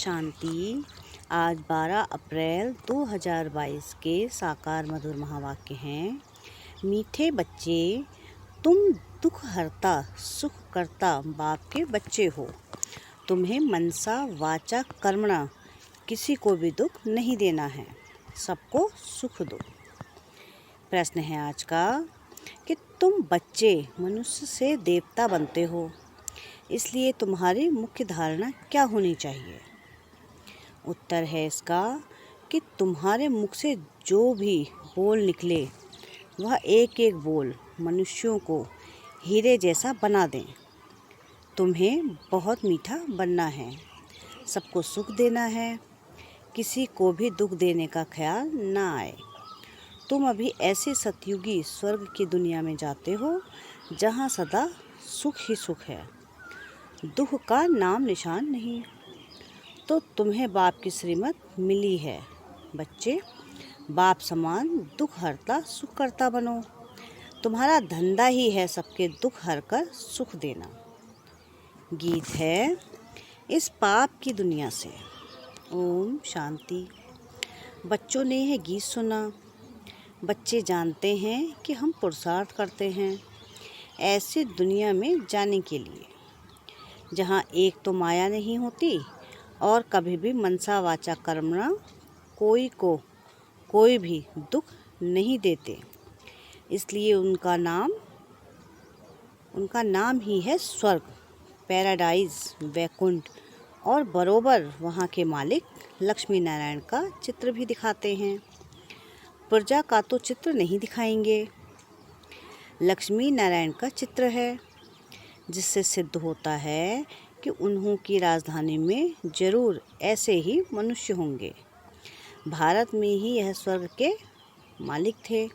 शांति। आज 12 अप्रैल 2022 के साकार मधुर महावाक्य हैं। मीठे बच्चे, तुम दुख हरता सुख करता बाप के बच्चे हो। तुम्हें मनसा वाचा कर्मणा किसी को भी दुख नहीं देना है, सबको सुख दो। प्रश्न है आज का कि तुम बच्चे मनुष्य से देवता बनते हो, इसलिए तुम्हारी मुख्य धारणा क्या होनी चाहिए? उत्तर है इसका कि तुम्हारे मुख से जो भी बोल निकले वह एक एक बोल मनुष्यों को हीरे जैसा बना दें। तुम्हें बहुत मीठा बनना है, सबको सुख देना है, किसी को भी दुख देने का ख्याल ना आए। तुम अभी ऐसे सतयुगी स्वर्ग की दुनिया में जाते हो जहाँ सदा सुख ही सुख है, दुख का नाम निशान नहीं। तो तुम्हें बाप की श्रीमत मिली है। बच्चे, बाप समान दुख हरता सुख करता बनो। तुम्हारा धंधा ही है सबके दुख हर कर सुख देना। गीत है इस पाप की दुनिया से। ओम शांति। बच्चों ने यह गीत सुना। बच्चे जानते हैं कि हम पुरुषार्थ करते हैं ऐसी दुनिया में जाने के लिए, जहाँ एक तो माया नहीं होती और कभी भी मनसा वाचा कर्मणा कोई को कोई भी दुख नहीं देते। इसलिए उनका नाम ही है स्वर्ग, पैराडाइज, वैकुंठ। और बरोबर वहाँ के मालिक लक्ष्मी नारायण का चित्र भी दिखाते हैं। प्रजा का तो चित्र नहीं दिखाएंगे, लक्ष्मी नारायण का चित्र है, जिससे सिद्ध होता है कि उन्हों की राजधानी में जरूर ऐसे ही मनुष्य होंगे। भारत में ही यह स्वर्ग के मालिक थे,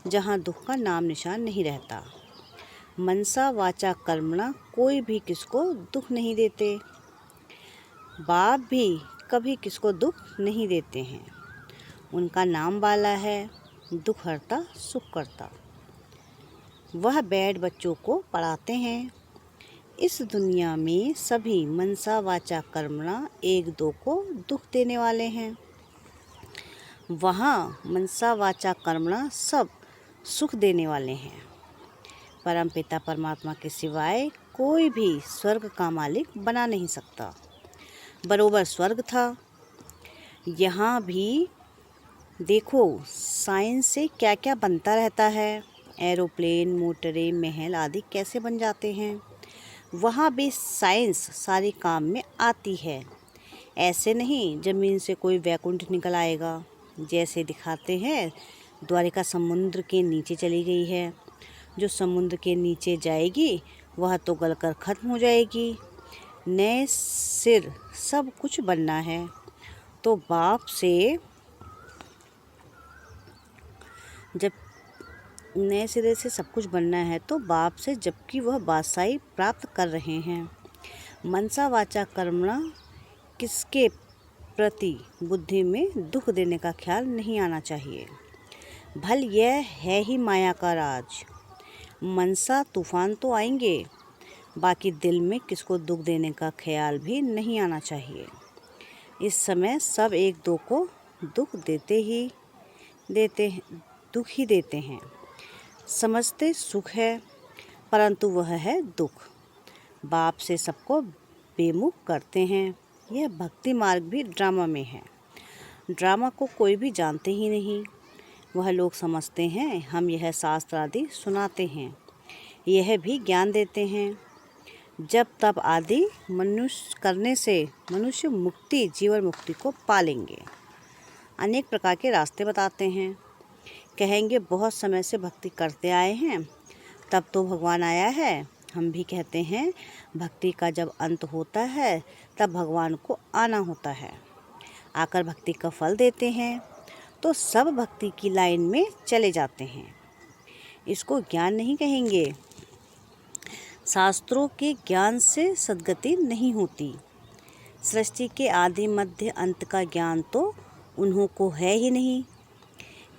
जहाँ दुख का नाम निशान नहीं रहता। मनसा वाचा कर्मणा कोई भी किसको दुख नहीं देते। बाप भी कभी किसको दुख नहीं देते हैं। उनका नाम वाला है दुख हरता सुख करता। वह बैठ बच्चों को पढ़ाते हैं। इस दुनिया में सभी मनसा वाचा कर्मणा एक दो को दुख देने वाले हैं। वहाँ मनसा वाचा कर्मणा सब सुख देने वाले हैं। परमपिता परमात्मा के सिवाय कोई भी स्वर्ग का मालिक बना नहीं सकता। बरोबर स्वर्ग था। यहाँ भी देखो साइंस से क्या क्या बनता रहता है। एरोप्लेन, मोटरें, महल आदि कैसे बन जाते हैं। वहाँ भी साइंस सारे काम में आती है। ऐसे नहीं ज़मीन से कोई वैकुंठ निकल आएगा। जैसे दिखाते हैं द्वारिका समुद्र के नीचे चली गई है। जो समुद्र के नीचे जाएगी वह तो गलकर ख़त्म हो जाएगी। नए सिर सब कुछ बनना है तो बाप से जब नए सिरे से सब कुछ बनना है तो बाप से, जबकि वह बादशाही प्राप्त कर रहे हैं। मनसा वाचा कर्मणा किसके प्रति बुद्धि में दुख देने का ख्याल नहीं आना चाहिए। भल यह है ही माया का राज। मनसा तूफान तो आएंगे, बाकी दिल में किसको दुख देने का ख्याल भी नहीं आना चाहिए। इस समय सब एक दो को दुख देते हैं। समझते सुख है, परंतु वह है दुख। बाप से सबको बेमुख करते हैं। यह भक्ति मार्ग भी ड्रामा में है। ड्रामा को कोई भी जानते ही नहीं। वह लोग समझते हैं हम यह शास्त्र आदि सुनाते हैं, यह भी ज्ञान देते हैं। जब तब आदि मनुष्य करने से मनुष्य मुक्ति, जीवन मुक्ति को पालेंगे। अनेक प्रकार के रास्ते बताते हैं। कहेंगे बहुत समय से भक्ति करते आए हैं, तब तो भगवान आया है। हम भी कहते हैं भक्ति का जब अंत होता है तब भगवान को आना होता है। आकर भक्ति का फल देते हैं तो सब भक्ति की लाइन में चले जाते हैं। इसको ज्ञान नहीं कहेंगे। शास्त्रों के ज्ञान से सद्गति नहीं होती। सृष्टि के आदि मध्य अंत का ज्ञान तो उन्हों को है ही नहीं।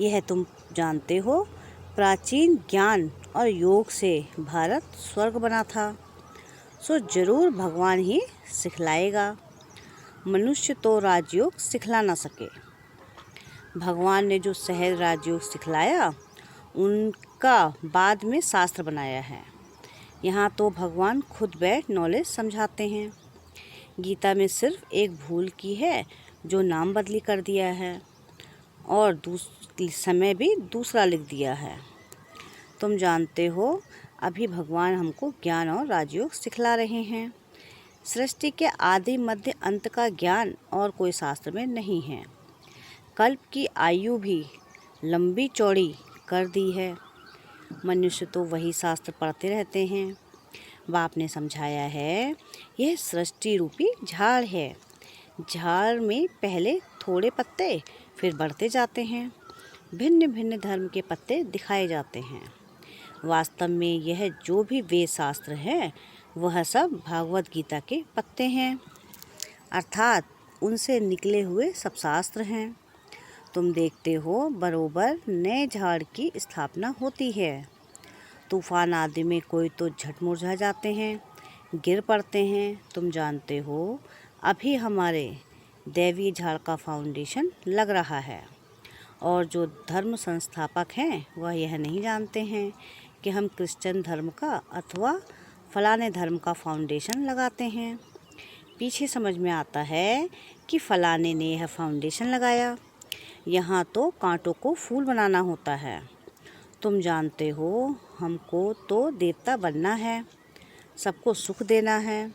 यह तुम जानते हो, प्राचीन ज्ञान और योग से भारत स्वर्ग बना था, सो जरूर भगवान ही सिखलाएगा। मनुष्य तो राजयोग सिखला ना सके। भगवान ने जो सहज राजयोग सिखलाया उनका बाद में शास्त्र बनाया है। यहाँ तो भगवान खुद बैठ नॉलेज समझाते हैं। गीता में सिर्फ एक भूल की है जो नाम बदली कर दिया है और समय भी दूसरा लिख दिया है। तुम जानते हो अभी भगवान हमको ज्ञान और राजयोग सिखला रहे हैं। सृष्टि के आदि मध्य अंत का ज्ञान और कोई शास्त्र में नहीं है। कल्प की आयु भी लंबी चौड़ी कर दी है। मनुष्य तो वही शास्त्र पढ़ते रहते हैं। बाप ने समझाया है यह सृष्टि रूपी झाड़ है। झाड़ में पहले थोड़े पत्ते फिर बढ़ते जाते हैं। भिन्न भिन्न धर्म के पत्ते दिखाए जाते हैं। वास्तव में यह जो भी वेद शास्त्र है वह सब भागवत गीता के पत्ते हैं, अर्थात उनसे निकले हुए सब शास्त्र हैं। तुम देखते हो बरोबर नए झाड़ की स्थापना होती है। तूफान आदि में कोई तो झट मुरझा जाते हैं, गिर पड़ते हैं। तुम जानते हो अभी हमारे दैवीय झाड़ का फाउंडेशन लग रहा है और जो धर्म संस्थापक हैं वह यह नहीं जानते हैं कि हम क्रिश्चियन धर्म का अथवा फलाने धर्म का फाउंडेशन लगाते हैं। पीछे समझ में आता है कि फलाने ने यह फाउंडेशन लगाया। यहाँ तो कांटों को फूल बनाना होता है। तुम जानते हो हमको तो देवता बनना है, सबको सुख देना है,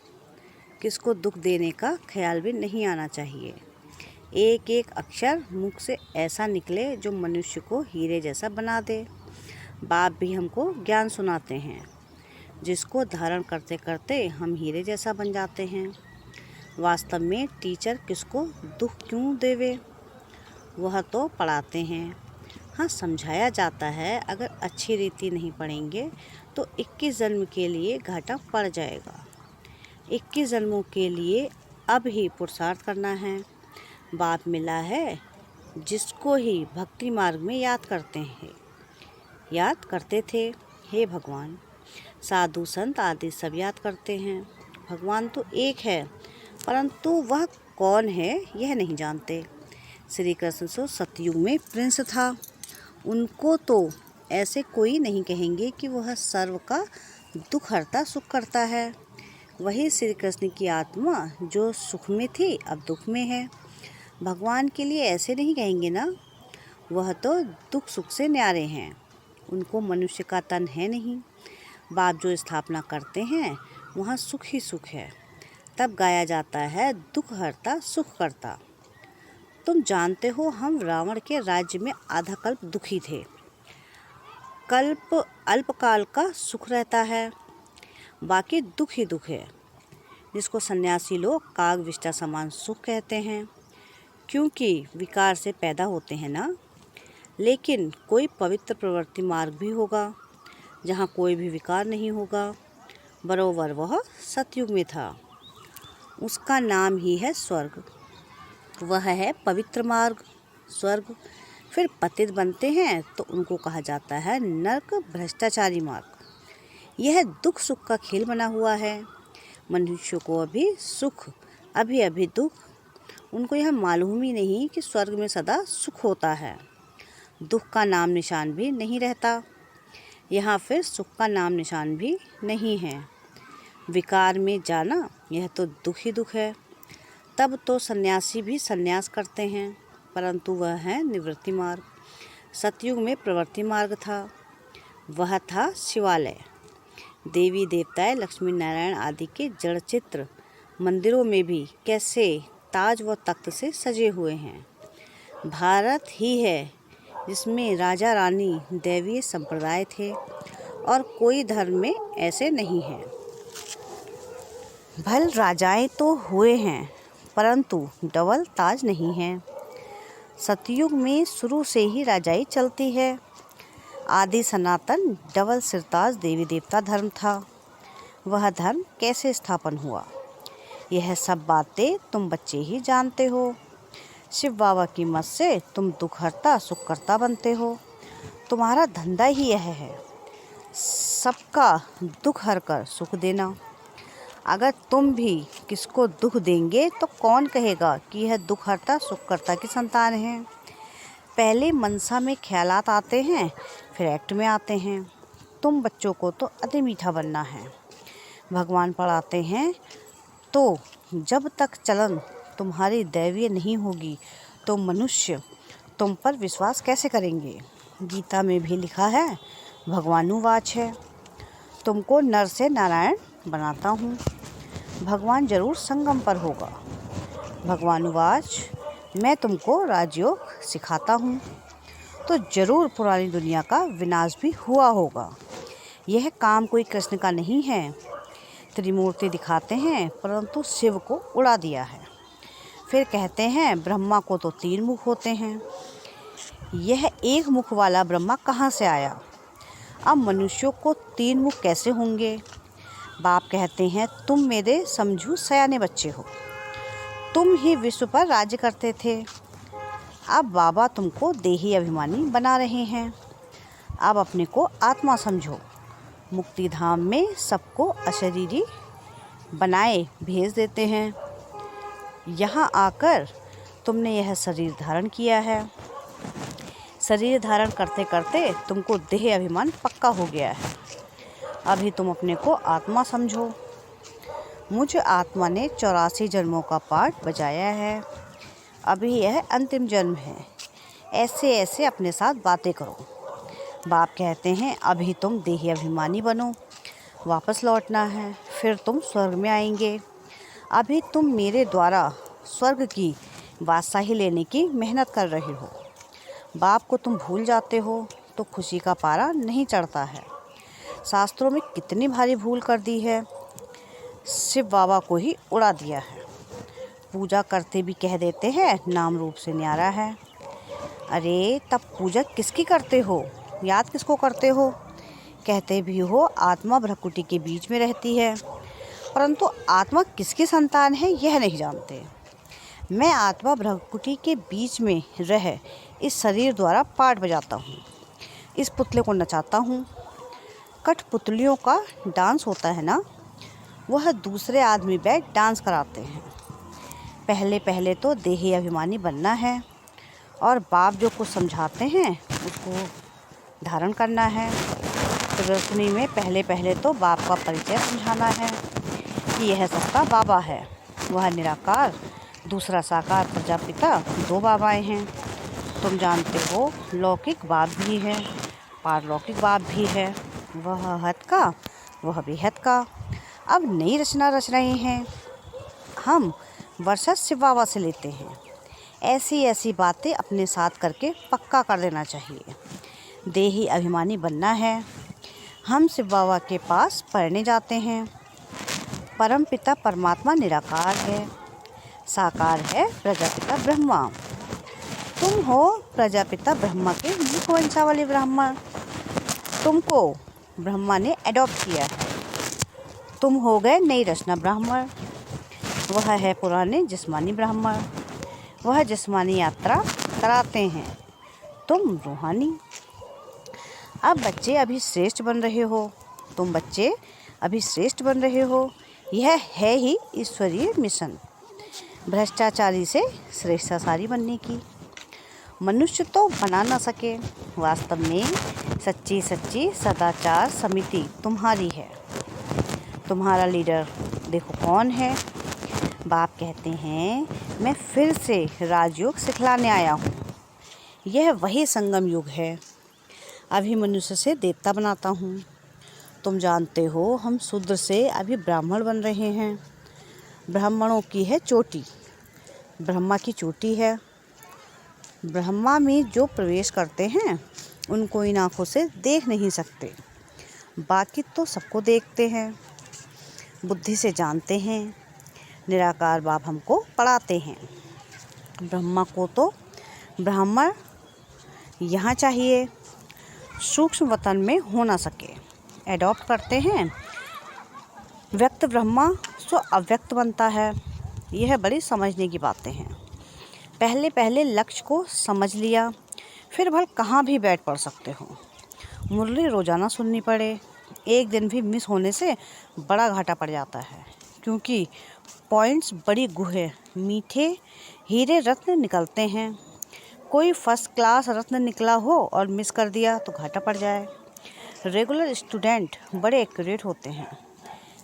किसको दुख देने का ख्याल भी नहीं आना चाहिए। एक एक अक्षर मुख से ऐसा निकले जो मनुष्य को हीरे जैसा बना दे। बाप भी हमको ज्ञान सुनाते हैं जिसको धारण करते करते हम हीरे जैसा बन जाते हैं। वास्तव में टीचर किसको दुख क्यों देवे, वह तो पढ़ाते हैं। हाँ, समझाया जाता है। अगर अच्छी रीति नहीं पढ़ेंगे तो 21 जन्म के लिए घाटा पड़ जाएगा। 21 जन्मों के लिए अब ही पुरुषार्थ करना है। बाप मिला है जिसको ही भक्ति मार्ग में याद करते थे। हे भगवान, साधु संत आदि सब याद करते हैं। भगवान तो एक है, परंतु वह कौन है यह नहीं जानते। श्री कृष्ण तो सतयुग में प्रिंस था। उनको तो ऐसे कोई नहीं कहेंगे कि वह सर्व का दुख हरता सुख करता है। वही श्री कृष्ण की आत्मा जो सुख में थी अब दुख में है। भगवान के लिए ऐसे नहीं कहेंगे ना, वह तो दुख सुख से न्यारे हैं। उनको मनुष्य का तन है नहीं। बाप जो स्थापना करते हैं वहाँ सुख ही सुख है। तब गाया जाता है दुख हरता सुख करता। तुम जानते हो हम रावण के राज्य में आधा कल्प दुखी थे। कल्प अल्पकाल का सुख रहता है, बाकी दुख ही दुख है, जिसको सन्यासी लोग काग विष्टा समान सुख कहते हैं, क्योंकि विकार से पैदा होते हैं ना। लेकिन कोई पवित्र प्रवृत्ति मार्ग भी होगा जहाँ कोई भी विकार नहीं होगा। बरोबर वह सतयुग में था। उसका नाम ही है स्वर्ग। वह है पवित्र मार्ग, स्वर्ग। फिर पतित बनते हैं तो उनको कहा जाता है नरक, भ्रष्टाचारी मार्ग। यह दुख सुख का खेल बना हुआ है। मनुष्य को अभी सुख, अभी अभी दुख। उनको यह मालूम ही नहीं कि स्वर्ग में सदा सुख होता है। दुख का नाम निशान भी नहीं रहता। यहाँ फिर सुख का नाम निशान भी नहीं है। विकार में जाना यह तो दुख ही दुख है। तब तो सन्यासी भी सन्यास करते हैं, परंतु वह है निवृत्ति मार्ग। सतयुग में प्रवृत्ति मार्ग था, वह था शिवालय। देवी देवताएं लक्ष्मी नारायण आदि के जड़ चित्र मंदिरों में भी कैसे ताज व तख्त से सजे हुए हैं। भारत ही है जिसमें राजा रानी दैवीय संप्रदाय थे और कोई धर्म में ऐसे नहीं है। भल राजाएं तो हुए हैं, परंतु डबल ताज नहीं है। सतयुग में शुरू से ही राजाई चलती है। आदि सनातन डबल सिरताज देवी देवता धर्म था। वह धर्म कैसे स्थापन हुआ, यह सब बातें तुम बच्चे ही जानते हो। शिव बाबा की मत से तुम दुख हरता सुख करता बनते हो। तुम्हारा धंधा ही यह है, सबका दुख हर कर सुख देना। अगर तुम भी किसको दुख देंगे तो कौन कहेगा कि यह दुखहर्ता सुखकर्ता की संतान है। पहले मनसा में ख्यालात आते हैं, फिर एक्ट में आते हैं। तुम बच्चों को तो अति मीठा बनना है। भगवान पढ़ाते हैं तो जब तक चलन तुम्हारी दैवीय नहीं होगी तो मनुष्य तुम पर विश्वास कैसे करेंगे। गीता में भी लिखा है, भगवानुवाच है, तुमको नर से नारायण बनाता हूँ। भगवान जरूर संगम पर होगा। भगवानुवाच, मैं तुमको राजयोग सिखाता हूँ तो जरूर पुरानी दुनिया का विनाश भी हुआ होगा। यह काम कोई कृष्ण का नहीं है। त्रिमूर्ति दिखाते हैं परंतु शिव को उड़ा दिया है। फिर कहते हैं ब्रह्मा को तो 3 मुख होते हैं। यह एक मुख वाला ब्रह्मा कहाँ से आया। अब मनुष्यों को 3 मुख कैसे होंगे। बाप कहते हैं तुम मेरे समझू सयाने बच्चे हो, तुम ही विश्व पर राज्य करते थे। अब बाबा तुमको देही अभिमानी बना रहे हैं। अब अपने को आत्मा समझो। मुक्ति धाम में सबको अशरीरी बनाए भेज देते हैं। यहाँ आकर तुमने यह शरीर धारण किया है। शरीर धारण करते करते तुमको देह अभिमान पक्का हो गया है। अभी तुम अपने को आत्मा समझो। मुझ आत्मा ने 84 जन्मों का पाठ बजाया है। अभी यह अंतिम जन्म है। ऐसे ऐसे अपने साथ बातें करो। बाप कहते हैं अभी तुम देही अभिमानी बनो, वापस लौटना है, फिर तुम स्वर्ग में आएंगे। अभी तुम मेरे द्वारा स्वर्ग की बादशाही लेने की मेहनत कर रहे हो। बाप को तुम भूल जाते हो तो खुशी का पारा नहीं चढ़ता है। शास्त्रों में कितनी भारी भूल कर दी है। शिव बाबा को ही उड़ा दिया है। पूजा करते भी कह देते हैं नाम रूप से न्यारा है। अरे तब पूजा किसकी करते हो, याद किसको करते हो। कहते भी हो आत्मा भ्रकुटी के बीच में रहती है, परंतु आत्मा किसकी संतान है यह नहीं जानते। मैं आत्मा भ्रकुटी के बीच में रह इस शरीर द्वारा पाठ बजाता हूँ, इस पुतले को नचाता हूँ। कठपुतलियों का डांस होता है ना, वह दूसरे आदमी बैठ डांस कराते हैं। पहले पहले तो देही अभिमानी बनना है और बाप जो कुछ समझाते हैं उसको धारण करना है। प्रदर्शनी में पहले पहले तो बाप का परिचय समझाना है कि यह सबका बाबा है। वह निराकार, दूसरा साकार प्रजापिता, 2 बाबाएं हैं। तुम जानते हो लौकिक बाप भी है, पारलौकिक बाप भी है। वह हत का, वह बेहद का। अब नई रचना रच रहे हैं। हम वर्षा शिव बाबा से लेते हैं। ऐसी ऐसी बातें अपने साथ करके पक्का कर देना चाहिए। देही अभिमानी बनना है। हम शिव बाबा के पास पढ़ने जाते हैं। परम पिता परमात्मा निराकार है, साकार है प्रजापिता ब्रह्मा। तुम हो प्रजापिता ब्रह्मा के मुख वंशावली ब्राह्मण। तुमको ब्रह्मा ने एडॉप्ट किया है। तुम हो गए नई रचना ब्राह्मण। वह है पुराने जिस्मानी ब्राह्मण। वह जिस्मानी यात्रा कराते हैं, तुम रूहानी। अब बच्चे अभी श्रेष्ठ बन रहे हो। तुम बच्चे अभी श्रेष्ठ बन रहे हो। यह है ही ईश्वरीय मिशन, भ्रष्टाचारी से श्रेष्ठाचारी बनने की। मनुष्य तो बना न सके, वास्तव में सच्ची सच्ची सदाचार समिति तुम्हारी है। तुम्हारा लीडर देखो कौन है। बाप कहते हैं मैं फिर से राजयोग सिखलाने आया हूँ। यह वही संगम युग है। अभी मनुष्य से देवता बनाता हूँ। तुम जानते हो हम शूद्र से अभी ब्राह्मण बन रहे हैं। ब्राह्मणों की है चोटी, ब्रह्मा की चोटी है। ब्रह्मा में जो प्रवेश करते हैं उनको इन आँखों से देख नहीं सकते, बाकी तो सबको देखते हैं, बुद्धि से जानते हैं। निराकार बाप हमको पढ़ाते हैं। ब्रह्मा को तो ब्राह्मण यहाँ चाहिए, सूक्ष्म वतन में हो ना सके। एडॉप्ट करते हैं। व्यक्त ब्रह्मा सो अव्यक्त बनता है। यह बड़ी समझने की बातें हैं। पहले पहले लक्ष्य को समझ लिया, फिर भल कहाँ भी बैठ पड़ सकते हो। मुरली रोज़ाना सुननी पड़े, एक दिन भी मिस होने से बड़ा घाटा पड़ जाता है, क्योंकि पॉइंट्स बड़ी गूढ़े मीठे हीरे रत्न निकलते हैं। कोई फर्स्ट क्लास रत्न निकला हो और मिस कर दिया तो घाटा पड़ जाए। रेगुलर स्टूडेंट बड़े एक्यूरेट होते हैं।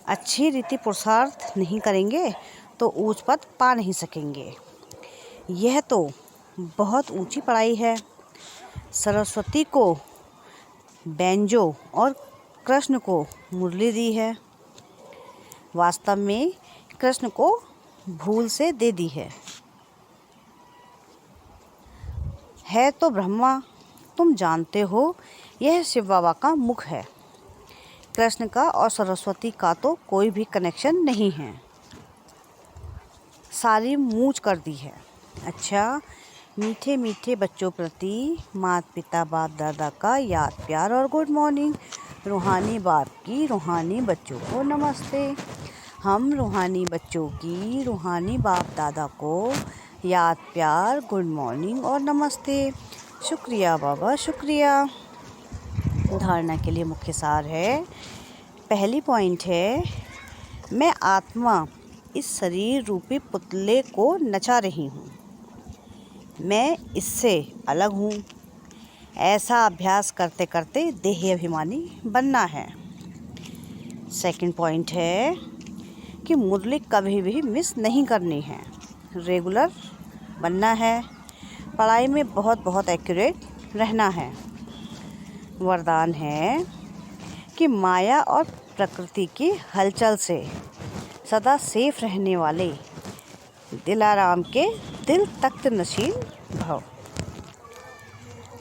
अच्छी रीति पुरुषार्थ नहीं करेंगे तो ऊंच पद पा नहीं सकेंगे। यह तो बहुत ऊंची पढ़ाई है। सरस्वती को बैंजो और कृष्ण को मुरली दी है। वास्तव में कृष्ण को भूल से दे दी है तो ब्रह्मा। तुम जानते हो यह शिव बाबा का मुख है। कृष्ण का और सरस्वती का तो कोई भी कनेक्शन नहीं है। सारी मूंछ कर दी है। अच्छा, मीठे मीठे बच्चों प्रति माता पिता बाप दादा का याद प्यार और गुड मॉर्निंग। रूहानी बाप की रूहानी बच्चों को नमस्ते। हम रूहानी बच्चों की रूहानी बाप दादा को याद प्यार गुड मॉर्निंग और नमस्ते। शुक्रिया बाबा, शुक्रिया। धारणा के लिए मुख्य सार है। पहली पॉइंट है, मैं आत्मा इस शरीर रूपी पुतले को नचा रही हूँ। मैं इससे अलग हूँ। ऐसा अभ्यास करते करते देही अभिमानी बनना है। सेकंड पॉइंट है कि मुरली कभी भी मिस नहीं करनी है। रेगुलर बनना है। पढ़ाई में बहुत एक्यूरेट रहना है। वरदान है कि माया और प्रकृति की हलचल से सदा सेफ रहने वाले दिलाराम के दिल तख्त नशीन भव।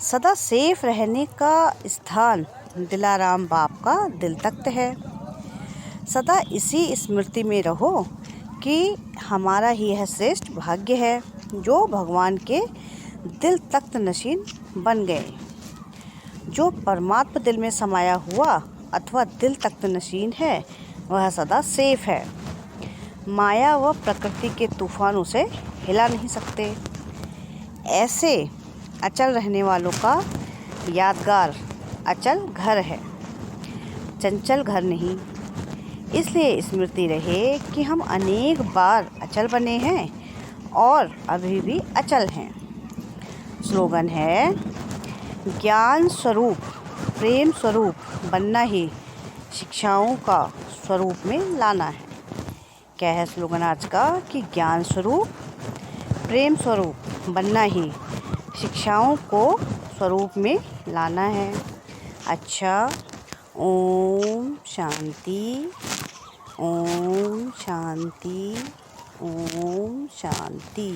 सदा सेफ रहने का स्थान दिलाराम बाप का दिल तख्त है। सदा इसी स्मृति में रहो कि हमारा ही यह श्रेष्ठ भाग्य है जो भगवान के दिल तख्त नशीन बन गए। जो परमात्मा दिल में समाया हुआ अथवा दिल तख्त नशीन है वह सदा सेफ है। माया व प्रकृति के तूफानों से हिला नहीं सकते। ऐसे अचल रहने वालों का यादगार अचल घर है, चंचल घर नहीं। इसलिए स्मृति रहे कि हम अनेक बार अचल बने हैं और अभी भी अचल हैं। स्लोगन है, ज्ञान स्वरूप प्रेम स्वरूप बनना ही शिक्षाओं का स्वरूप में लाना है। क्या है स्लोगन आज का? कि ज्ञान स्वरूप प्रेम स्वरूप बनना ही शिक्षाओं को स्वरूप में लाना है। अच्छा, ओम शांति, ओम शांति, ओम शांति।